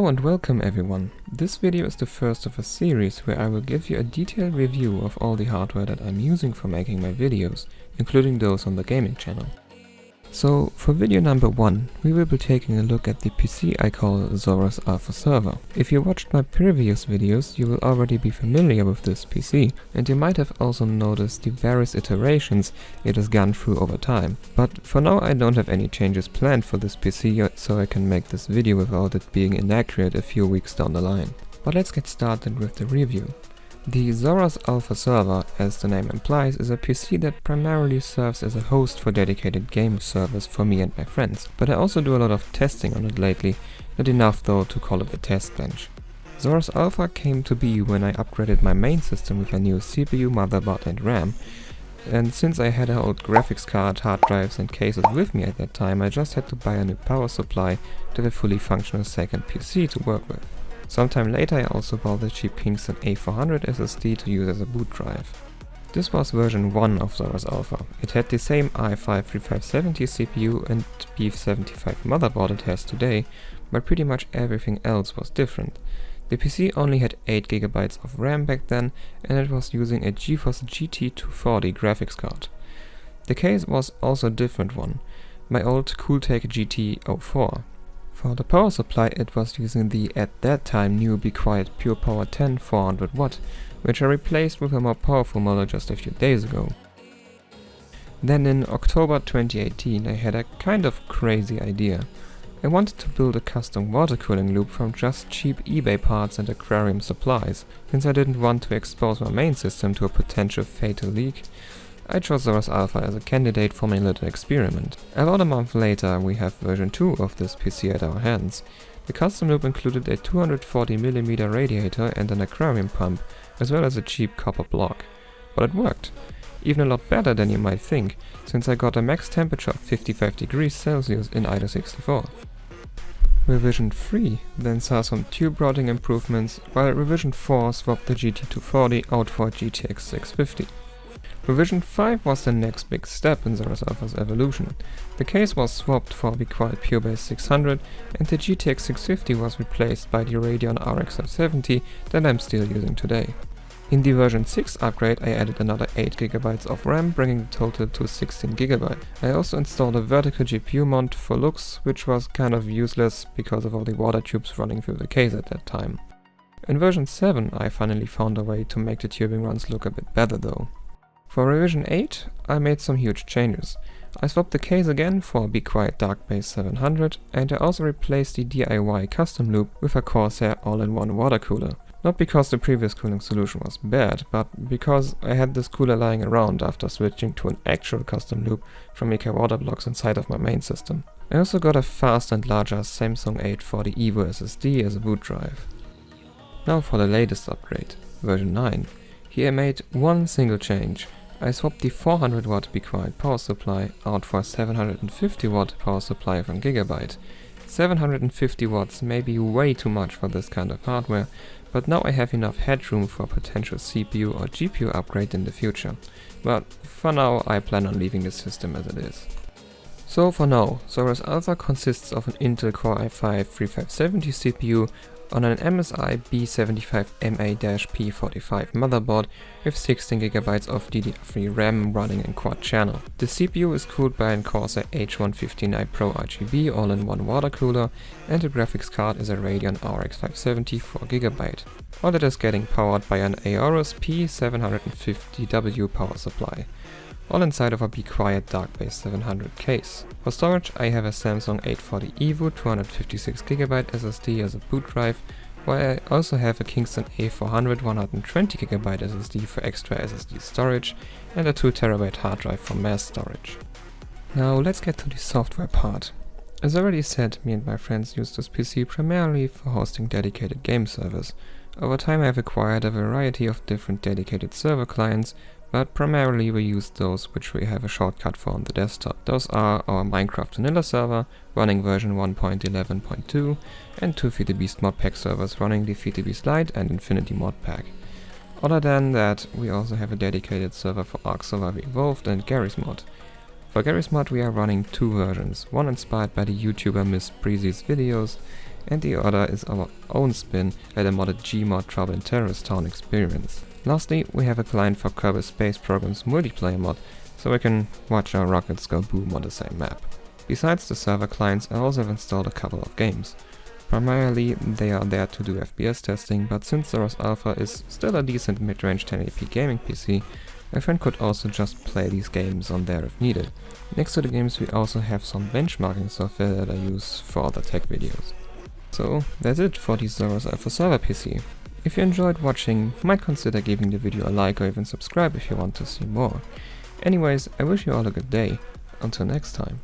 Hello and welcome everyone. This video is the first of a series where I will give you a detailed review of all the hardware that I'm using for making my videos, including those on the gaming channel. So for video number 1, we will be taking a look at the PC I call ZorasAlphaServer. If you watched my previous videos, you will already be familiar with this PC, and you might have also noticed the various iterations it has gone through over time. But for now I don't have any changes planned for this PC, so I can make this video without it being inaccurate a few weeks down the line. But let's get started with the review. The ZorasAlphaServer, as the name implies, is a PC that primarily serves as a host for dedicated game servers for me and my friends, but I also do a lot of testing on it lately, not enough though to call it a test bench. ZorasAlpha came to be when I upgraded my main system with a new CPU, motherboard and RAM, and since I had an old graphics card, hard drives and cases with me at that time, I just had to buy a new power supply to have a fully functional second PC to work with. Sometime later I also bought the cheap Kingston A400 SSD to use as a boot drive. This was version 1 of ZorasAlpha. It had the same i5-3570 CPU and B75 motherboard it has today, but pretty much everything else was different. The PC only had 8GB of RAM back then, and it was using a GeForce GT 240 graphics card. The case was also a different one, my old Cooltech GT04. For the power supply it was using the at that time new Be Quiet Pure Power 10 400W, which I replaced with a more powerful model just a few days ago. Then in October 2018 I had a kind of crazy idea. I wanted to build a custom water cooling loop from just cheap eBay parts and aquarium supplies. Since I didn't want to expose my main system to a potential fatal leak, I chose ZorasAlpha as a candidate for my little experiment. About a month later we have version 2 of this PC at our hands. The custom loop included a 240mm radiator and an aquarium pump, as well as a cheap copper block. But it worked. Even a lot better than you might think, since I got a max temperature of 55 degrees Celsius in Idle64. Revision 3 then saw some tube routing improvements, while revision 4 swapped the GT240 out for a GTX 650. Revision 5 was the next big step in ZorasAlpha's evolution. The case was swapped for Be Quiet PureBase 600 and the GTX 650 was replaced by the Radeon RX 570 that I'm still using today. In the version 6 upgrade I added another 8GB of RAM, bringing the total to 16GB. I also installed a vertical GPU mount for looks, which was kind of useless because of all the water tubes running through the case at that time. In version 7 I finally found a way to make the tubing runs look a bit better though. For revision 8, I made some huge changes. I swapped the case again for Be Quiet DarkBase 700, and I also replaced the DIY custom loop with a Corsair all-in-one water cooler. Not because the previous cooling solution was bad, but because I had this cooler lying around after switching to an actual custom loop from IKEA water blocks inside of my main system. I also got a fast and larger Samsung 840 EVO SSD as a boot drive. Now for the latest upgrade, version 9. Here I made one single change. I swapped the 400W Be Quiet power supply out for a 750W power supply from Gigabyte. 750 watts may be way too much for this kind of hardware, but now I have enough headroom for a potential CPU or GPU upgrade in the future. But for now I plan on leaving the system as it is. So for now, ZorasAlpha consists of an Intel Core i5-3570 CPU on an MSI B75MA-P45 motherboard with 16GB of DDR3 RAM running in quad channel. The CPU is cooled by an Corsair H159 Pro RGB all-in-one water cooler, and the graphics card is a Radeon RX 570 4GB. All that is getting powered by an Aorus P750W power supply. All inside of a Be Quiet DarkBase 700 case. For storage I have a Samsung 840 EVO 256GB SSD as a boot drive, while I also have a Kingston A400 120GB SSD for extra SSD storage and a 2TB hard drive for mass storage. Now let's get to the software part. As already said, me and my friends use this PC primarily for hosting dedicated game servers. Over time I have acquired a variety of different dedicated server clients, but primarily we use those which we have a shortcut for on the desktop. Those are our Minecraft vanilla server running version 1.11.2 and two Feed the Beast modpack servers running the Feed the Beast Lite and Infinity modpack. Other than that, we also have a dedicated server for Ark Survivor Evolved and Garry's Mod. For Garry's Mod we are running two versions, one inspired by the YouTuber Miss Breezy's videos and the other is our own spin at a modded Gmod Trouble in Terrorist Town experience. Lastly, we have a client for Kerbal Space Program's multiplayer mod, so we can watch our rockets go boom on the same map. Besides the server clients, I also have installed a couple of games. Primarily they are there to do FPS testing, but since ZorasAlpha is still a decent mid-range 1080p gaming PC, my friend could also just play these games on there if needed. Next to the games we also have some benchmarking software that I use for other tech videos. So that's it for the ZorasAlphaServer PC. If you enjoyed watching, you might consider giving the video a like or even subscribe if you want to see more. Anyways, I wish you all a good day. Until next time.